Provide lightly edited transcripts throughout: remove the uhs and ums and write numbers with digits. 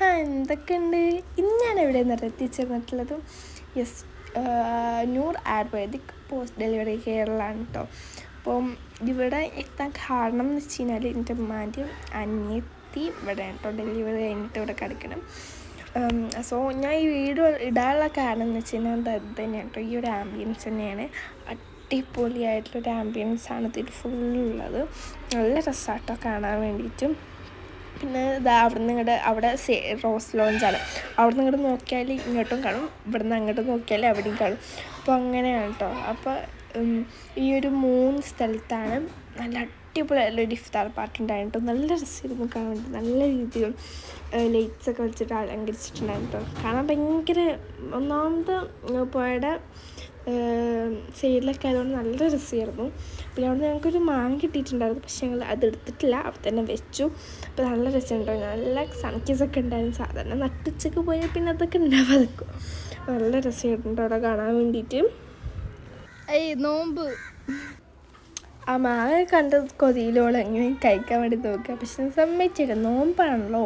എന്തൊക്കെയുണ്ട്? ഇന്ന് ഞാൻ എവിടെ എത്തിച്ചേർന്നിട്ടുള്ളത് യെസ് നൂർ ആയുർവേദിക് പോസ്റ്റ് ഡെലിവറി കെയറിലാണ് കേട്ടോ. അപ്പം ഇവിടെ എത്താൻ കാരണം എന്ന് വെച്ച് കഴിഞ്ഞാൽ എൻ്റെ ഉമ്മാൻ്റെ അനിയത്തി ഇവിടെ കേട്ടോ ഡെലിവറി കഴിഞ്ഞിട്ട് ഇവിടെ കിടക്കണം. സോ ഞാൻ ഈ വീഡിയോ ഇടാനുള്ള കാരണം എന്ന് വെച്ച് കഴിഞ്ഞാൽ അത് തന്നെയാണ് കേട്ടോ, ഈ ഒരു ആംബിയൻസ് തന്നെയാണ്. അടിപൊളിയായിട്ടുള്ളൊരു ആംബിയൻസാണ് ഇതിൽ ഫുള്ളുള്ളത്. നല്ല രസമാട്ടോ കാണാൻ വേണ്ടിയിട്ടും. പിന്നെ ഇതാ അവിടെ റോസ് ലോഞ്ചാണ്. അവിടെ നിന്ന് ഇങ്ങോട്ട് നോക്കിയാൽ ഇങ്ങോട്ടും കാണും, ഇവിടെ നിന്ന് അങ്ങോട്ട് നോക്കിയാൽ അവിടെയും കാണും. അപ്പോൾ അങ്ങനെയാണ് കേട്ടോ. അപ്പോൾ ഈ ഒരു 3 സ്ഥലത്താണ് നല്ല അടിപൊളിയായിട്ടുള്ളൊരു ഇഫ്താർ പാർട്ടി ഉണ്ടായിട്ട് നല്ല രസമായിരുന്നു കാണാൻ വേണ്ടി. നല്ല രീതിയിൽ ലൈറ്റ്സൊക്കെ വെച്ചിട്ട് അലങ്കരിച്ചിട്ടുണ്ടായിരുന്നു കേട്ടോ. കാണാൻ ഭയങ്കര ഒന്നാമത് പുഴയുടെ സൈഡിലൊക്കെ ആയതുകൊണ്ട് നല്ല രസമായിരുന്നു. പിന്നെ അവിടെ ഞങ്ങൾക്കൊരു മാങ്ങ കിട്ടിയിട്ടുണ്ടായിരുന്നു, പക്ഷേ ഞങ്ങൾ അതെടുത്തിട്ടില്ല, അവിടെ തന്നെ വെച്ചു. അപ്പോൾ നല്ല രസമുണ്ടായിരുന്നു. നല്ല സൺകിസൊക്കെ ഉണ്ടായിരുന്നു. സാധാരണ നട്ടുച്ചക്ക് പോയാൽ പിന്നെ അതൊക്കെ ഉണ്ടാവാതിരിക്കും. നല്ല രസമായിട്ടുണ്ട് അവിടെ കാണാൻ വേണ്ടിയിട്ട്. നോമ്പ് ആ മാങ്ങ കണ്ട കൊതിയിലോളം എങ്ങനെ കഴിക്കാൻ വേണ്ടി നോക്കുക, പക്ഷെ സമ്മതിച്ചില്ല, നോമ്പാണല്ലോ.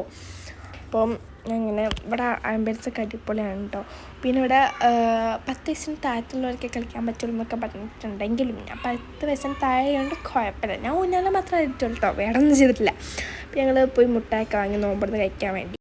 അപ്പം അങ്ങനെ ഇവിടെ ആംബിയൻസൊക്കെ അടിപൊളിയാണ് കേട്ടോ. പിന്നെ ഇവിടെ 10 വയസ്സിന് താഴത്തുള്ളവർക്ക് കളിക്കാൻ പറ്റുള്ളൂ എന്നൊക്കെ പറഞ്ഞിട്ടുണ്ടെങ്കിലും ഞാൻ 10 വയസ്സിന് താഴെയുണ്ട്, കുഴപ്പമില്ല. ഞാൻ ഊഞ്ഞാൽ മാത്രമേ ഇട്ടുള്ളൂ കേട്ടോ, വേറെ ഒന്നും ചെയ്തിട്ടില്ല. അപ്പം ഞങ്ങൾ പോയി മുട്ടായൊക്കെ വാങ്ങി നോമ്പെടുത്ത് കഴിക്കാൻ വേണ്ടി.